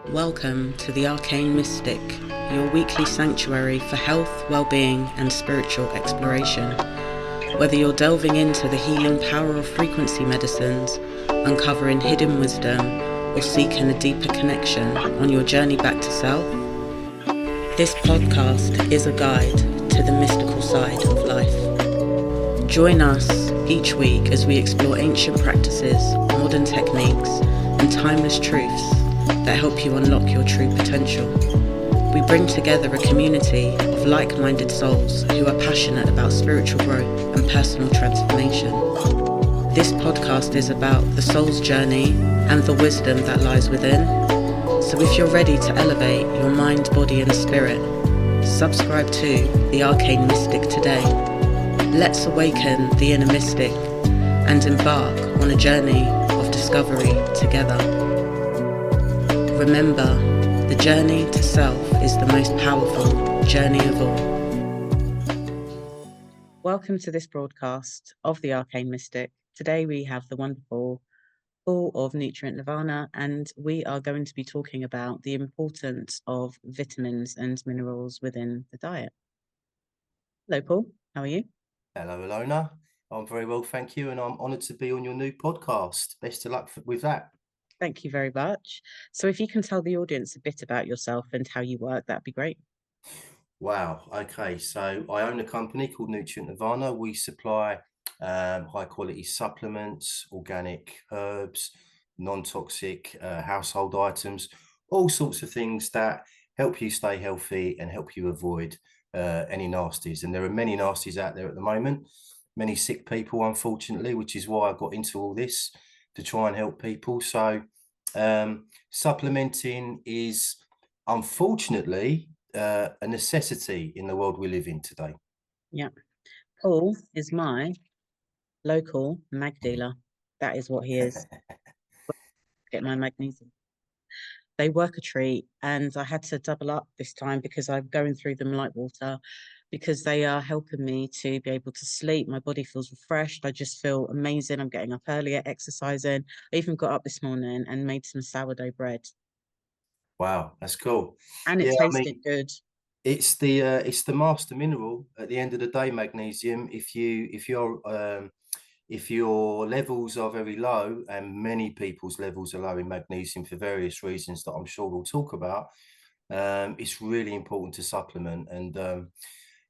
Welcome to the ArcaneMystic, your weekly sanctuary for health, well-being and spiritual exploration. Whether you're delving into the healing power of frequency medicines, uncovering hidden wisdom, or seeking a deeper connection on your journey back to self, this podcast is a guide to the mystical side of life. Join us each week as we explore ancient practices, modern techniques, and timeless truths that help you unlock your true potential. We bring together a community of like-minded souls who are passionate about spiritual growth and personal transformation. This podcast is about the soul's journey and the wisdom that lies within. So if you're ready to elevate your mind, body and spirit, subscribe to the ArcaneMystic today. Let's awaken the inner mystic and embark on a journey of discovery together. Remember, the journey to self is the most powerful journey of all. Welcome to this broadcast of the ArcaneMystic. Today we have the wonderful Paul of Nutrient Nirvana, and we are going to be talking about the importance of vitamins and minerals within the diet. Hello, Paul. How are you? Hello, Elona. I'm very well, thank you, and I'm honoured to be on your new podcast. Best of luck with that. Thank you very much. So if you can tell the audience a bit about yourself and how you work, that'd be great. Wow. Okay, so I own a company called Nutrient Nirvana. We supply high quality supplements, organic herbs, non-toxic household items, all sorts of things that help you stay healthy and help you avoid any nasties. And there are many nasties out there at the moment, many sick people, unfortunately, which is why I got into all this, to try and help people. So supplementing is unfortunately a necessity in the world we live in today. Yeah. Paul is my local mag dealer. That is what he is. Get my magnesium. They work a treat, and I had to double up this time because I'm going through them like water, because they are helping me to be able to sleep. My body feels refreshed. I just feel amazing. I'm getting up earlier, exercising. I even got up this morning and made some sourdough bread. Wow, that's cool. And it Yeah, I tasted mean, good. it's the master mineral at the end of the day, magnesium. If your levels are very low, and many people's levels are low in magnesium for various reasons that I'm sure we'll talk about, it's really important to supplement. And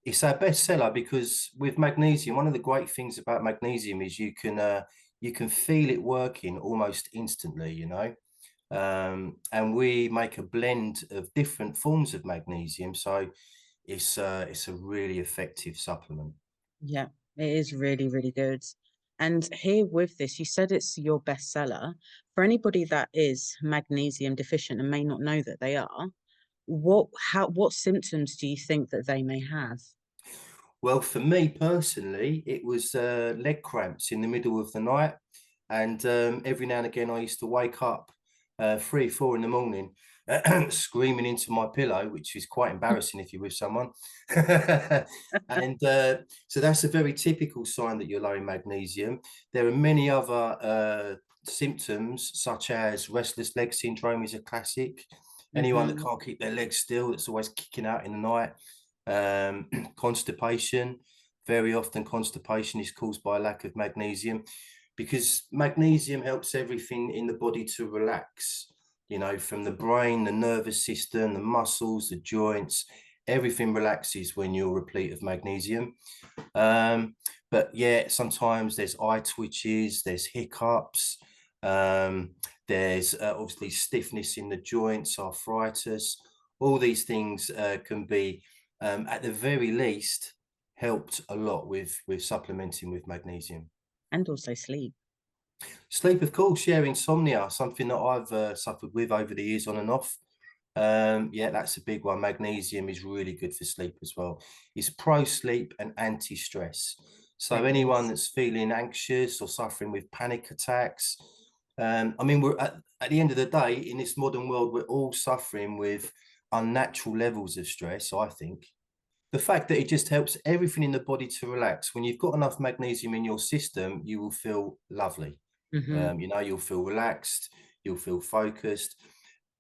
it's our bestseller because with magnesium, one of the great things about magnesium is you can feel it working almost instantly, you know. And we make a blend of different forms of magnesium, so it's a really effective supplement. Yeah, it is really, really good. And here with this, you said it's your bestseller. For anybody that is magnesium deficient and may not know that they are, what symptoms do you think that they may have? Well, for me personally, it was leg cramps in the middle of the night, and every now and again I used to wake up 3, 4 in the morning screaming into my pillow, which is quite embarrassing if you're with someone. And so that's a very typical sign that you're low in magnesium. There are many other symptoms, such as restless leg syndrome is a classic. Anyone that Hmm. can't keep their legs still, that's always kicking out in the night. Constipation, very often constipation is caused by a lack of magnesium, because magnesium helps everything in the body to relax, you know, from the brain, the nervous system, the muscles, the joints, everything relaxes when you're replete of magnesium. But yeah, sometimes there's eye twitches, there's hiccups, um, there's obviously stiffness in the joints, arthritis. All these things can be, at the very least, helped a lot with supplementing with magnesium. And also sleep. Sleep, of course, yeah, insomnia, something that I've suffered with over the years on and off. Yeah, that's a big one. Magnesium is really good for sleep as well. It's pro-sleep and anti-stress. So It anyone is. that's feeling anxious or suffering with panic attacks, I mean, we're at the end of the day, in this modern world, we're all suffering with unnatural levels of stress, I think. The fact that it just helps everything in the body to relax. When you've got enough magnesium in your system, you will feel lovely. Hmm. You know, you'll feel relaxed, you'll feel focused.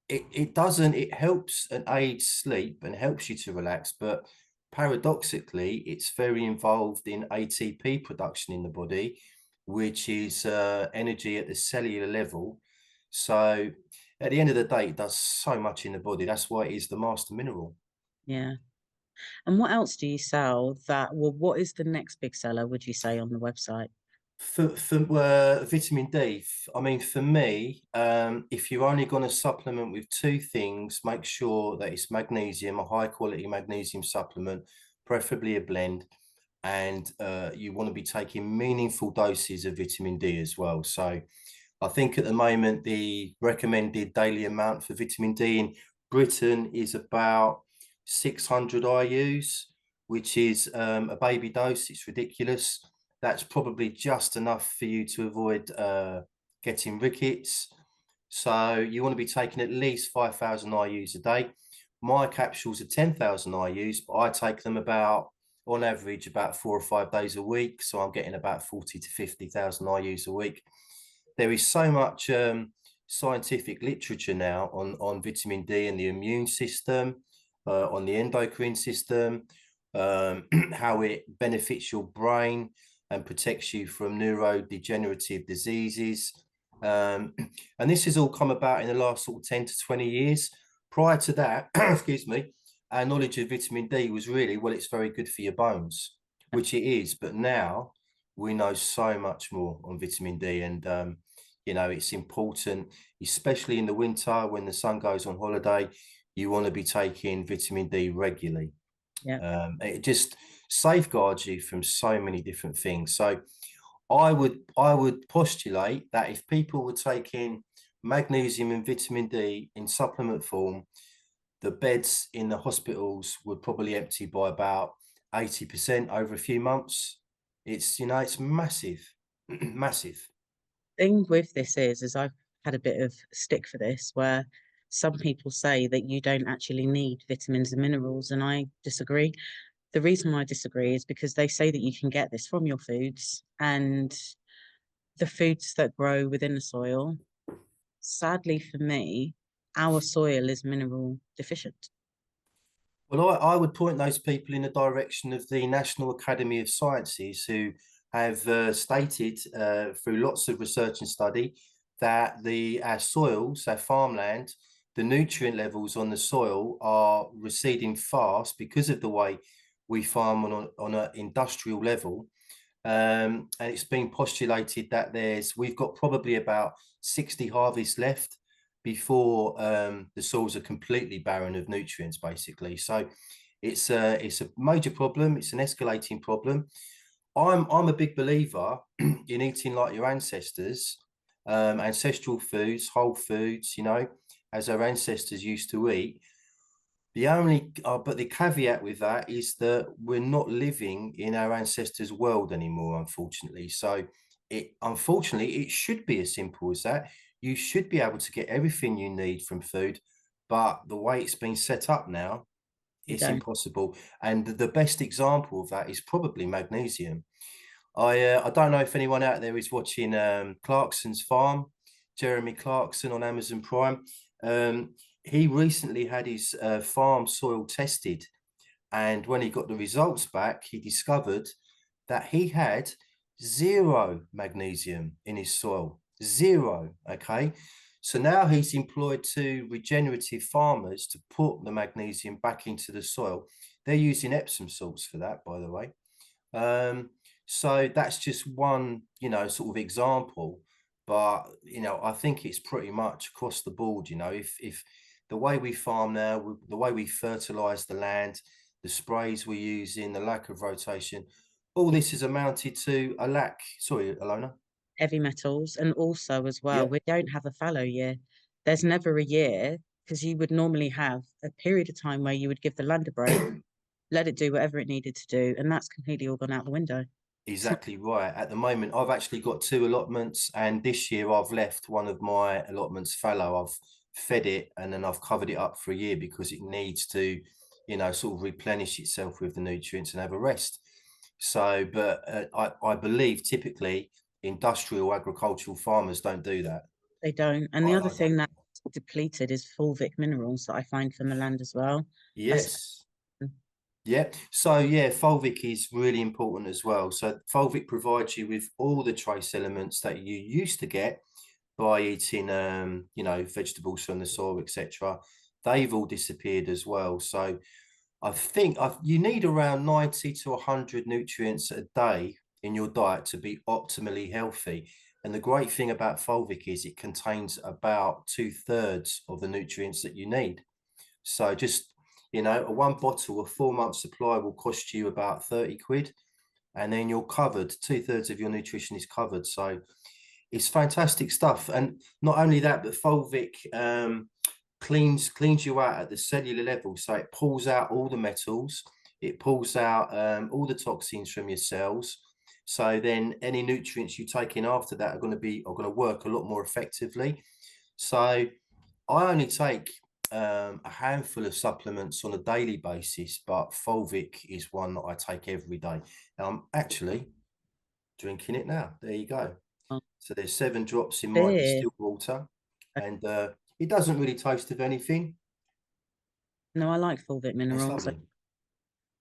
it doesn't, it helps and aids sleep and helps you to relax, but paradoxically, it's very involved in ATP production in the body, which is energy at the cellular level. So at the end of the day, it does so much in the body. That's why it is the master mineral. Yeah. And what else do you sell that, well, what is the next big seller, would you say, on the website? For vitamin D, I mean, for me, if you're only going to supplement with two things, make sure that it's magnesium, a high quality magnesium supplement, preferably a blend, and you want to be taking meaningful doses of vitamin D as well. So I think at the moment, the recommended daily amount for vitamin D in Britain is about 600 IUs, which is a baby dose. It's ridiculous. That's probably just enough for you to avoid getting rickets. So you want to be taking at least 5,000 IUs a day. My capsules are 10,000 IUs, but I take them about, on average, about 4 or 5 days a week. So I'm getting about 40 to 50,000 IUs a week. There is so much scientific literature now on vitamin D and the immune system, on the endocrine system, how it benefits your brain and protects you from neurodegenerative diseases. And this has all come about in the last sort of 10 to 20 years. Prior to that, excuse me, our knowledge of vitamin D was really, well, it's very good for your bones, which it is. But now we know so much more on vitamin D, and you know, it's important, especially in the winter when the sun goes on holiday. You want to be taking vitamin D regularly. Yeah. It just safeguards you from so many different things. So I would postulate that if people were taking magnesium and vitamin D in supplement form, the beds in the hospitals would probably empty by about 80% over a few months. It's, you know, it's massive, massive. Thing with this is I've had a bit of stick for this, where some people say that you don't actually need vitamins and minerals, and I disagree. The reason I disagree is because they say that you can get this from your foods and the foods that grow within the soil. Sadly for me, our soil is mineral deficient. Well, I would point those people in the direction of the National Academy of Sciences, who have stated through lots of research and study that our soils, our farmland, the nutrient levels on the soil are receding fast because of the way we farm on an industrial level. And it's been postulated that we've got probably about 60 harvests left before the soils are completely barren of nutrients, basically. So it's a major problem. It's an escalating problem. I'm a big believer in eating like your ancestors, ancestral foods, whole foods, you know, as our ancestors used to eat. But the caveat with that is that we're not living in our ancestors' world anymore, unfortunately. So unfortunately, it should be as simple as that. You should be able to get everything you need from food, but the way it's been set up now, You it's don't. impossible. And the best example of that is probably magnesium. I don't know if anyone out there is watching Clarkson's Farm, Jeremy Clarkson on Amazon Prime. He recently had his farm soil tested, and when he got the results back, he discovered that he had zero magnesium in his soil. Zero. Okay. So now he's employed two regenerative farmers to put the magnesium back into the soil. They're using Epsom salts for that, by the way. So that's just one, you know, sort of example. But, you know, I think it's pretty much across the board, you know, if the way we farm now, the way we fertilize the land, the sprays we're using, the lack of rotation, all this has amounted to a lack. Sorry, Elona. Heavy metals, and also as well, Yeah, we don't have a fallow year. There's never a year, because you would normally have a period of time where you would give the land a break, let it do whatever it needed to do, and that's completely all gone out the window. It's not. exactly right. At the moment, I've actually got two allotments, and this year I've left one of my allotments fallow. I've fed it and then I've covered it up for a year because it needs to, you know, sort of replenish itself with the nutrients and have a rest. So, but I believe typically industrial agricultural farmers don't do that. They don't. And the other I thing don't that know. depleted is fulvic minerals that I find from the land as well. Yes. Yeah. So yeah, fulvic is really important as well. So fulvic provides you with all the trace elements that you used to get by eating, you know, vegetables from the soil, etc. They've all disappeared as well. So I think you need around 90 to 100 nutrients a day in your diet to be optimally healthy. And the great thing about fulvic is it contains about 2/3 of the nutrients that you need. So just, you know, a one bottle, a 4-month supply will cost you about 30 quid. And then you're covered, 2/3 of your nutrition is covered. So it's fantastic stuff. And not only that, but fulvic cleans you out at the cellular level. So it pulls out all the metals, it pulls out all the toxins from your cells. So then any nutrients you take in after that are going to work a lot more effectively. So I only take a handful of supplements on a daily basis, but fulvic is one that I take every day. And I'm actually drinking it now. There you go. Oh, So there's 7 drops in my dear. distilled water, and it doesn't really taste of anything. No, I like fulvic It's minerals. lovely.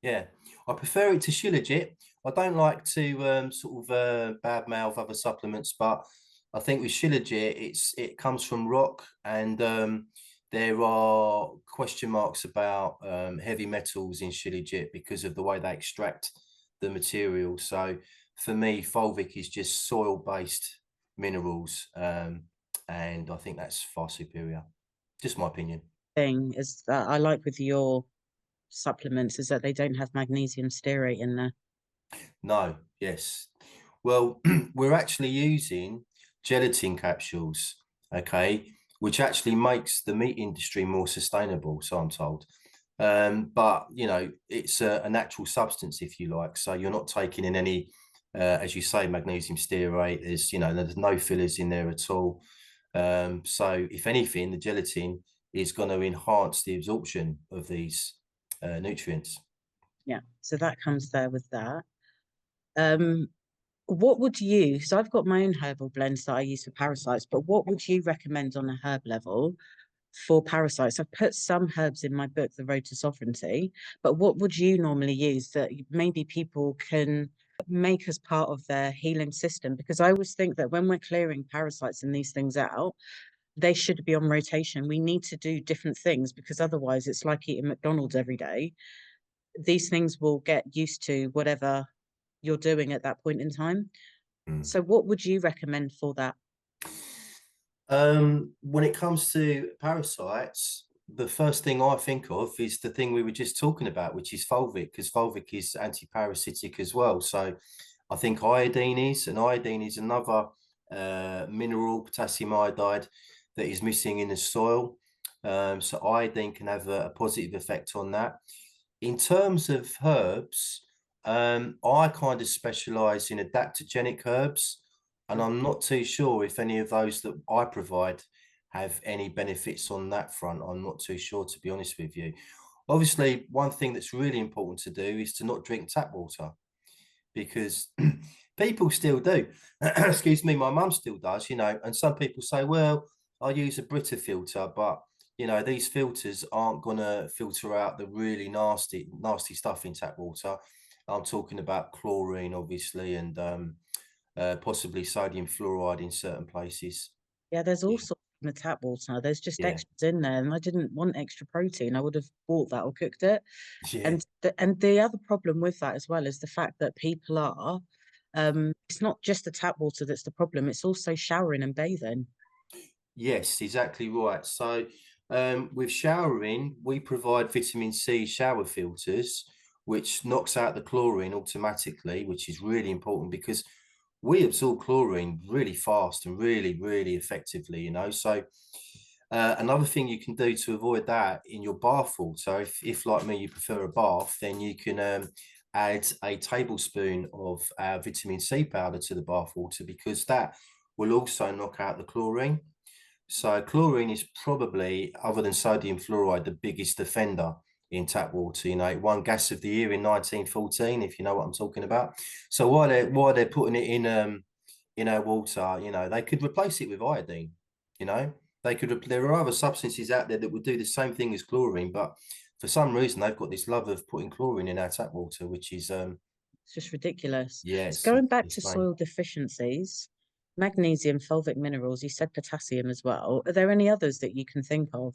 Yeah, I prefer it to Shilajit. I don't like to sort of badmouth other supplements, but I think with Shilajit, it comes from rock, and there are question marks about heavy metals in Shilajit because of the way they extract the material. So for me, fulvic is just soil-based minerals, and I think that's far superior. Just my opinion. Thing is that I like with your supplements is that they don't have magnesium stearate in there. No, yes. Well, we're actually using gelatin capsules, okay, which actually makes the meat industry more sustainable, so I'm told. But you know, it's a natural substance, if you like. So you're not taking in any, as you say, magnesium stearate. There's no fillers in there at all. So if anything, the gelatin is going to enhance the absorption of these nutrients. Yeah, so that comes there with that. Um, what would you, so I've got my own herbal blends that I use for parasites, but what would you recommend on a herb level for parasites? I've put some herbs in my book, The Road to Sovereignty, but what would you normally use that maybe people can make as part of their healing system? Because I always think that when we're clearing parasites and these things out, they should be on rotation. We need to do different things because otherwise it's like eating McDonald's every day. These things will get used to whatever you're doing at that point in time. Mm. So what would you recommend for that? When it comes to parasites, the first thing I think of is the thing we were just talking about, which is fulvic, because fulvic is anti-parasitic as well. So I think iodine is another mineral, potassium iodide, that is missing in the soil. So iodine can have a positive effect on that. In terms of herbs, I kind of specialize in adaptogenic herbs, and I'm not too sure if any of those that I provide have any benefits on that front. I'm not too sure, to be honest with you. Obviously, one thing that's really important to do is to not drink tap water, because people still do. Excuse me, my mum still does, and some people say, well, I use a Brita filter, but these filters aren't gonna filter out the really nasty stuff in tap water. I'm talking about chlorine, obviously, and possibly sodium fluoride in certain places. Yeah, there's Yeah, also in the tap water. There's just yeah, extras in there, and I didn't want extra protein. I would have bought that or cooked it. yeah. And the other problem with that as well is the fact that people are, it's not just the tap water that's the problem. It's also showering and bathing. Yes, exactly right. So, with showering, we provide vitamin C shower filters, which knocks out the chlorine automatically, which is really important because we absorb chlorine really fast and really, really effectively. So, another thing you can do to avoid that in your bath water, if like me, you prefer a bath, then you can add a tablespoon of vitamin C powder to the bath water, because that will also knock out the chlorine. So chlorine is probably, other than sodium fluoride, the biggest offender in tap water. It won Gas of the Year in 1914, if you know what I'm talking about. So why they're putting it in our water, they could replace it with iodine, you know. There are other substances out there that would do the same thing as chlorine, but for some reason they've got this love of putting chlorine in our tap water, which is It's just ridiculous. yeah, So going back to insane. soil deficiencies, magnesium, fulvic minerals, you said potassium as well. Are there any others that you can think of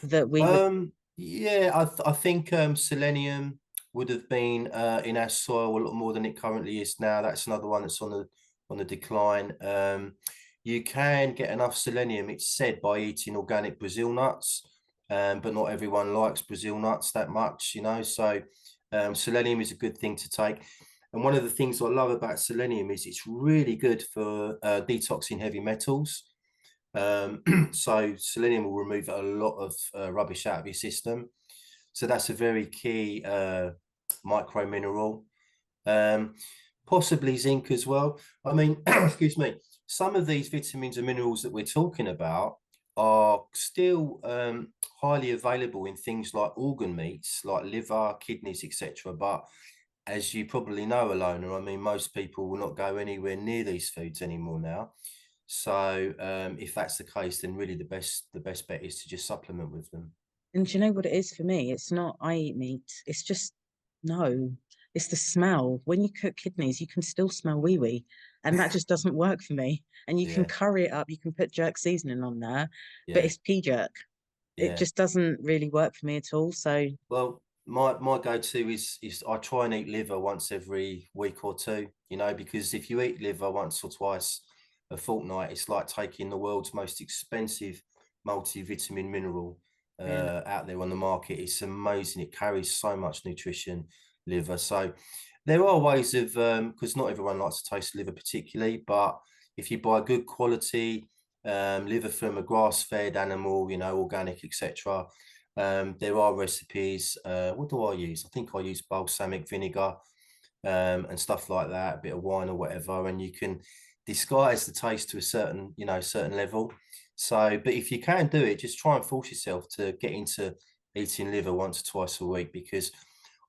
that we would? Yeah, I think selenium would have been in our soil a lot more than it currently is now. That's another one that's on the decline. You can get enough selenium, it's said, by eating organic Brazil nuts, but not everyone likes Brazil nuts that much, you know. So selenium is a good thing to take. And one of the things I love about selenium is it's really good for detoxing heavy metals. So selenium will remove a lot of rubbish out of your system. So that's a very key micro mineral. Possibly zinc as well. I mean, excuse me, some of these vitamins and minerals that we're talking about are still highly available in things like organ meats, like liver, kidneys, etc. But as you probably know, Elona, I mean, most people will not go anywhere near these foods anymore now. So if that's the case, then really the best bet is to just supplement with them. And do you know what it is for me? It's not I eat meat. It's just no. It's the smell. When you cook kidneys, you can still smell wee wee, and that just doesn't work for me. And you can Yeah, curry it up. You can put jerk seasoning on there, but yeah, it's pea jerk. It yeah. just doesn't really work for me at all. So Well, my go-to is I try and eat liver once every week or two, you know, because if you eat liver once or twice a fortnight, it's like taking the world's most expensive multivitamin mineral really, out there on the market. It's amazing. It carries so much nutrition, liver. So there are ways of because not everyone likes to taste liver particularly, but if you buy good quality liver from a grass-fed animal, you know, organic, etc. There are recipes. What do I use? I think I use balsamic vinegar and stuff like that, a bit of wine or whatever, and you can disguise the taste to a certain, you know, certain level. So, but if you can do it, just try and force yourself to get into eating liver once or twice a week, because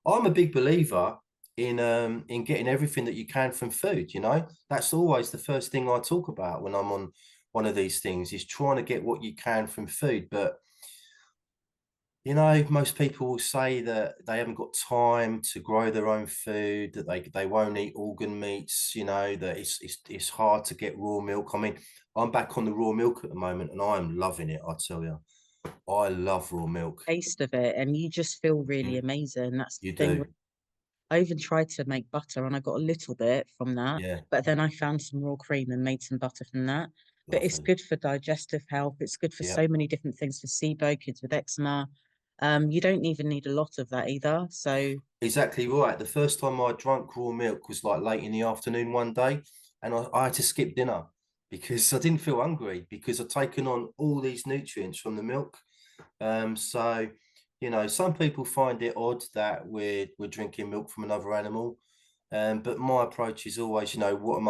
I'm a big believer in getting everything that you can from food. You know, that's always the first thing I talk about when I'm on one of these things, is trying to get what you can from food. But you know, most people will say that they haven't got time to grow their own food, that they won't eat organ meats, you know, that it's hard to get raw milk. I mean, I'm back on the raw milk at the moment and I'm loving it, I tell you. I love raw milk. taste of it, and you just feel really Mm, amazing. That's the you thing. do. I even tried to make butter and I got a little bit from that, Yeah, but then I found some raw cream and made some butter from that. But it's lovely. good for digestive health. It's good for Yeah. so many different things for SIBO, kids with eczema. You don't even need a lot of that either. So Exactly right. The first time I drank raw milk was like late in the afternoon one day, and I had to skip dinner because I didn't feel hungry because I'd taken on all these nutrients from the milk. So, you know, some people find it odd that we're drinking milk from another animal, but my approach is always, you know, what am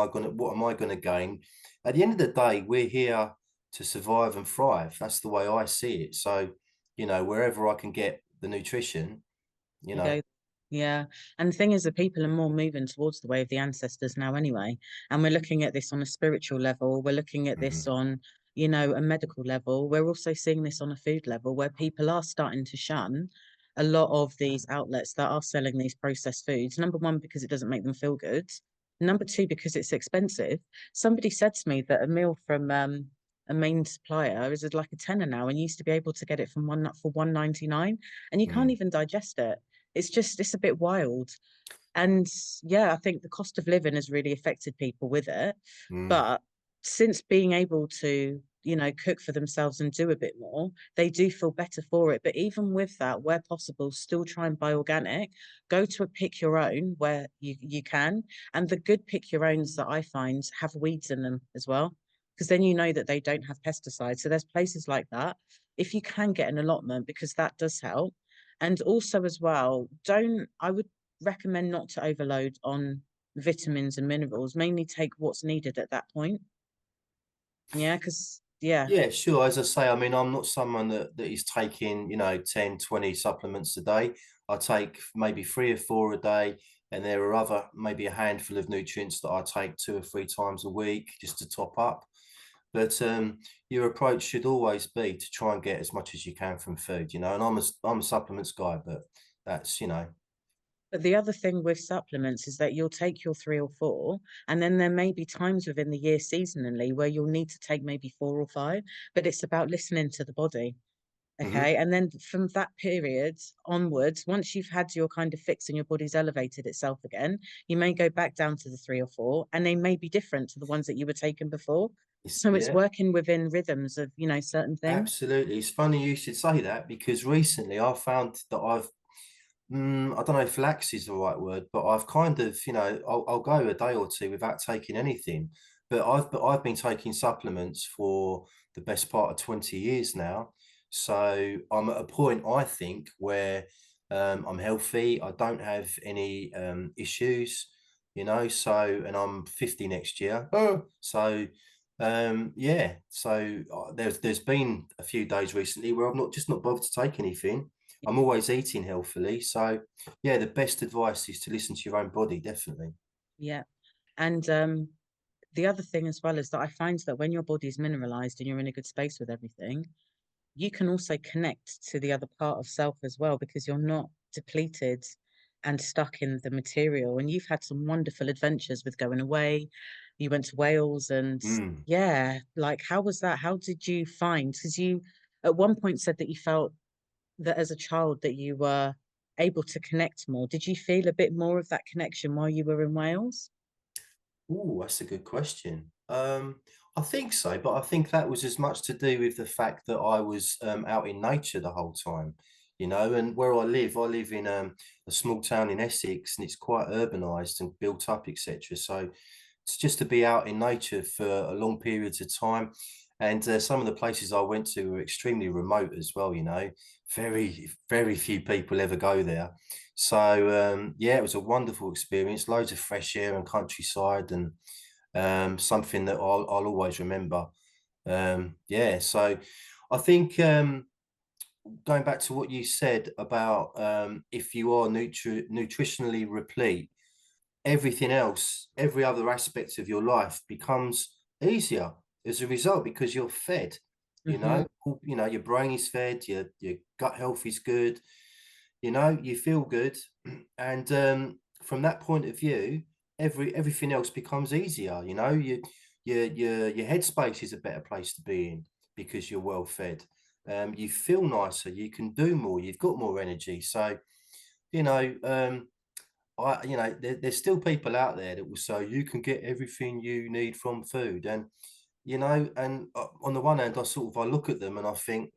I gonna gain? At the end of the day, we're here to survive and thrive. That's the way I see it. So, you know, wherever I can get the nutrition, you you know. go, yeah. And the thing is that people are more moving towards the way of the ancestors now anyway. And we're looking at this on a spiritual level. We're looking at this Mhm. on, you know, a medical level. We're also seeing this on a food level where people are starting to shun a lot of these outlets that are selling these processed foods. Number one, because it doesn't make them feel good. Number two, because it's expensive. Somebody said to me that a meal from a main supplier is like a tenner now, and you used to be able to get it from one for 1.99, and you can't Mm, even digest it. It's a bit wild. And yeah, I think the cost of living has really affected people with it. mm, But since being able to, you know, cook for themselves and do a bit more, they do feel better for it. But even with that, where possible, still try and buy organic. Go to a pick your own where you can. And the good pick your owns that I find have weeds in them as well. Because then you know that they don't have pesticides. So there's places like that. If you can get an allotment, because that does help. And also as well, I would recommend not to overload on vitamins and minerals, mainly take what's needed at that point. Yeah, because yeah, yeah, sure. As I say, I mean, I'm not someone that is taking, you know, 10, 20 supplements a day. I take maybe 3 or 4 a day, and there are other, maybe a handful of nutrients that I take 2 or 3 times a week just to top up. But your approach should always be to try and get as much as you can from food, you know. And I'm a supplements guy, but that's, you know. But the other thing with supplements is that you'll take your 3 or 4, and then there may be times within the year seasonally where you'll need to take maybe 4 or 5, but it's about listening to the body. Mhm. Okay. And then from that period onwards, once you've had your kind of fix and your body's elevated itself again, you may go back down to the 3 or 4, and they may be different to the ones that you were taking before. So it's Yeah. working within rhythms of, certain things. Absolutely. It's funny you should say that because recently I found that I don't know if lax is the right word, but I've kind of, I'll go a day or two without taking anything. But I've been taking supplements for the best part of 20 years now. So I'm at a point, I think, where I'm healthy. I don't have any issues, so, and I'm 50 next year. Oh. So yeah, so there's been a few days recently where I've not bothered to take anything. I'm always eating healthily. So yeah, the best advice is to listen to your own body, definitely. Yeah. And the other thing as well is that I find that when your body's mineralized and you're in a good space with everything, you can also connect to the other part of self as well, because you're not depleted and stuck in the material. And you've had some wonderful adventures with going away. You went to Wales, and Mm. yeah, like how was that? How did you find? Because you at one point said that you felt that as a child that you were able to connect more. Did you feel a bit more of that connection while you were in Wales? Oh, that's a good question. I think so, but I think that was as much to do with the fact that I was out in nature the whole time, and where I live in a small town in Essex, and it's quite urbanized and built up, etc. So it's just to be out in nature for a long periods of time. And some of the places I went to were extremely remote as well, very, very few people ever go there. So yeah, it was a wonderful experience, loads of fresh air and countryside, and something that I'll always remember. Yeah, so I think going back to what you said about if you are nutritionally replete, everything else, every other aspect of your life becomes easier as a result because you're fed. Hmm. Your brain is fed, your gut health is good, you feel good, and from that point of view, everything else becomes easier. Your headspace is a better place to be in because you're well fed. You feel nicer, you can do more, you've got more energy. So you know there's still people out there that will say you can get everything you need from food, and on the one hand I look at them and I think,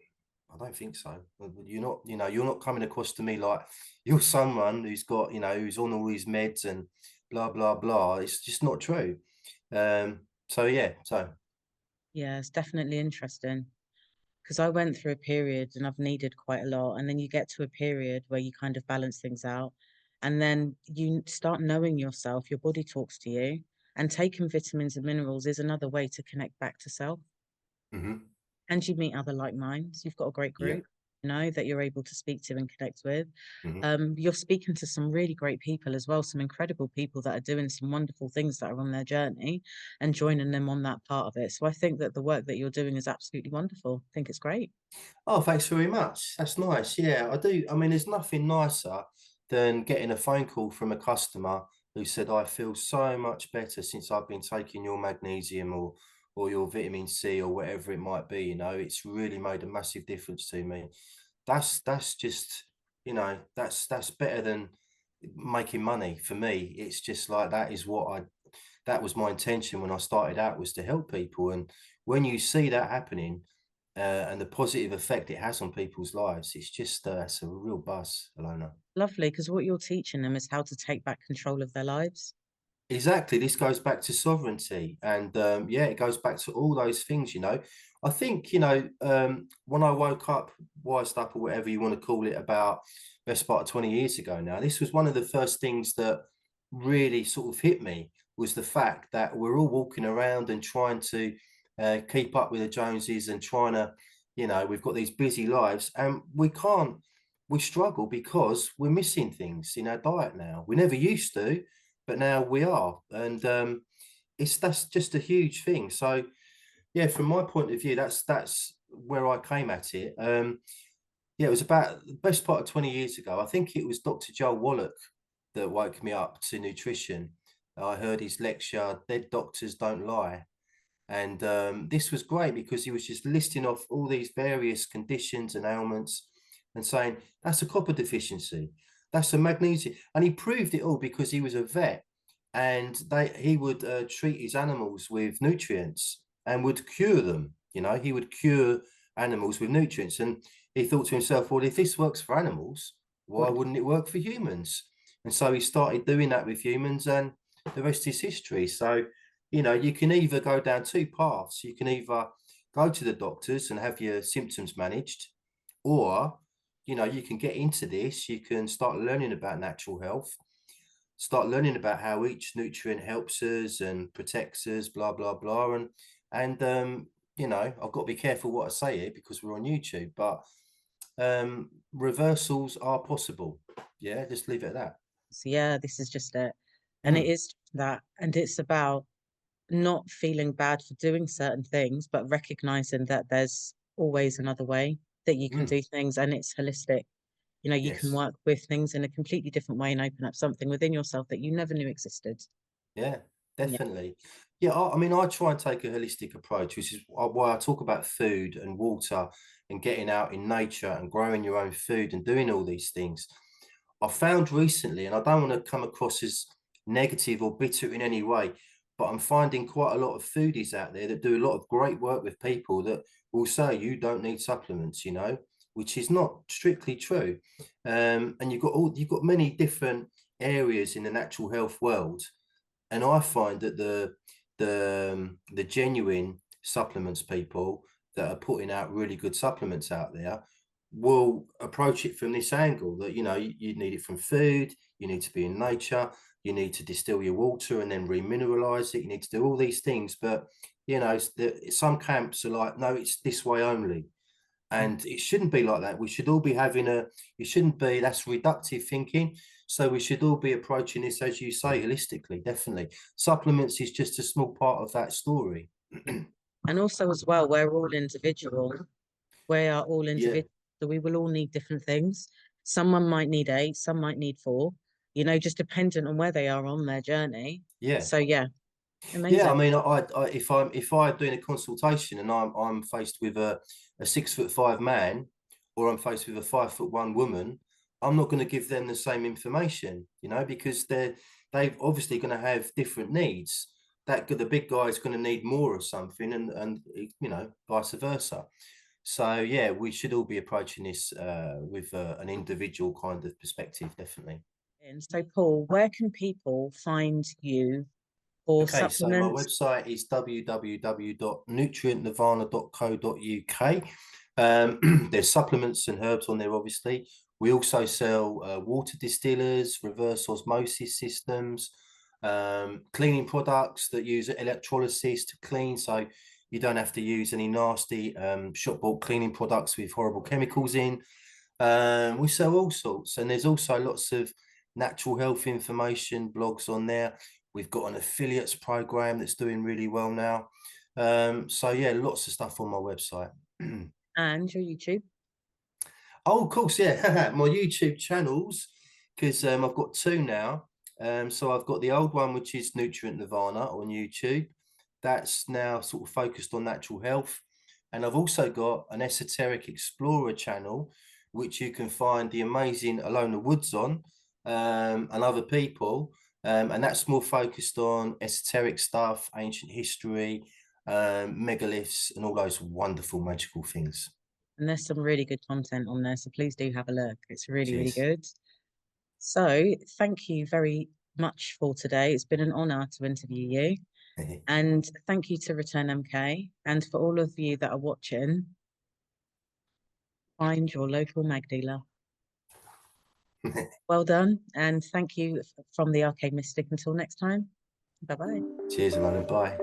I don't think so. You're not coming across to me like you're someone who's got, who's on all these meds and blah, blah, blah. It's just not true. So yeah, so. Yeah, it's definitely interesting, because I went through a period and I've needed quite a lot. And then you get to a period where you kind of balance things out. And then you start knowing yourself, your body talks to you. And taking vitamins and minerals is another way to connect back to self. Mhm. And you meet other like minds. You've got a great Yeah. group, that you're able to speak to and connect with. Mhm. You're speaking to some really great people as well, some incredible people that are doing some wonderful things that are on their journey, and joining them on that part of it. So I think that the work that you're doing is absolutely wonderful. I think it's great. Oh, thanks very much. That's nice. Yeah, I do. I mean, there's nothing nicer than getting a phone call from a customer who said, I feel so much better since I've been taking your magnesium or your vitamin C or whatever it might be. It's really made a massive difference to me. That's just, that's better than making money for me. It's just like that was my intention when I started out, was to help people. And when you see that happening, and the positive effect it has on people's lives, it's a real buzz, Elona. Lovely, because what you're teaching them is how to take back control of their lives. Exactly. This goes back to sovereignty. And yeah, it goes back to all those things. I think, when I woke up, wised up, or whatever you want to call it, about best part of 20 years ago now, this was one of the first things that really sort of hit me, was the fact that we're all walking around and trying to keep up with the Joneses and trying to, we've got these busy lives and we struggle because we're missing things in our diet now. We never used to, but now we are. And that's just a huge thing. So Yeah, from my point of view, that's where I came at it. Yeah, it was about the best part of 20 years ago. I think it was Dr. Joel Wallach that woke me up to nutrition. I heard his lecture, Dead Doctors Don't Lie. And this was great because he was just listing off all these various conditions and ailments and saying, that's a copper deficiency, that's a magnesium. And he proved it all because he was a vet, and he would treat his animals with nutrients and would cure them. He would cure animals with nutrients. And he thought to himself, well, if this works for animals, why wouldn't it work for humans? And so he started doing that with humans, and the rest is history. So, you can either go down two paths. You can either go to the doctors and have your symptoms managed, or, you can get into this. You can start learning about natural health, start learning about how each nutrient helps us and protects us, blah, blah, blah. And I've got to be careful what I say here because we're on YouTube, but reversals are possible. Yeah, just leave it at that. So yeah, this is just it. And it is that. And it's about not feeling bad for doing certain things, but recognizing that there's always another way that you can do things, and it's holistic. You can Yes. work with things in a completely different way and open up something within yourself that you never knew existed. Yeah, Yeah. definitely. Yeah, I mean, I try and take a holistic approach, which is why I talk about food and water and getting out in nature and growing your own food and doing all these things. I found recently, and I don't want to come across as negative or bitter in any way, but I'm finding quite a lot of foodies out there that do a lot of great work with people that will say you don't need supplements, which is not strictly true. And you've got many different areas in the natural health world, and I find that the genuine supplements people that are putting out really good supplements out there will approach it from this angle that you need it from food, you need to be in nature, you need to distill your water and then remineralize it, you need to do all these things. But some camps are like, no, it's this way only. And it shouldn't be like that. We should all be it shouldn't be, that's reductive thinking. So we should all be approaching this, as you say, holistically, definitely. Supplements is just a small part of that story. And also as well, we're all individual. We are all Yeah, individual. So we will all need different things. Someone might need 8, some might need 4, just dependent on where they are on their journey. yeah. So yeah, Yeah, I amazing. mean, if I'm doing a consultation and I'm faced with a 6'5" man, or I'm faced with a 5'1" woman, I'm not going to give them the same information, because they've obviously going to have different needs. That the big guy is going to need more of something, and vice versa. So yeah, we should all be approaching this with an individual kind of perspective, definitely. And so Paul, where can people find you for Okay, so my supplements? website is www.nutrientnirvana.co.uk. There's supplements and herbs on there, obviously. We also sell water distillers, reverse osmosis systems, cleaning products that use electrolysis to clean. So you don't have to use any nasty shop-bought cleaning products with horrible chemicals in. We sell all sorts, and there's also lots of natural health information blogs on there. We've got an affiliates program that's doing really well now. So yeah, lots of stuff on my website. And your YouTube? Oh, of course, yeah. My YouTube channels, because I've got 2 now. So I've got the old one, which is Nutrient Nirvana on YouTube. That's now sort of focused on natural health. And I've also got an Esoteric Explorer channel, which you can find the amazing Elona Woods on, and other people. And that's more focused on esoteric stuff, ancient history, megaliths, and all those wonderful magical things. And there's some really good content on there, so please do have a look. It's really, really Cheers. good. So thank you very much for today. It's been an honor to interview you. And thank you to Return MK. And for all of you that are watching, find your local mag dealer. Well done. And thank you from the ArcaneMystic. Until next time. Bye-bye. Cheers, Alana. Bye.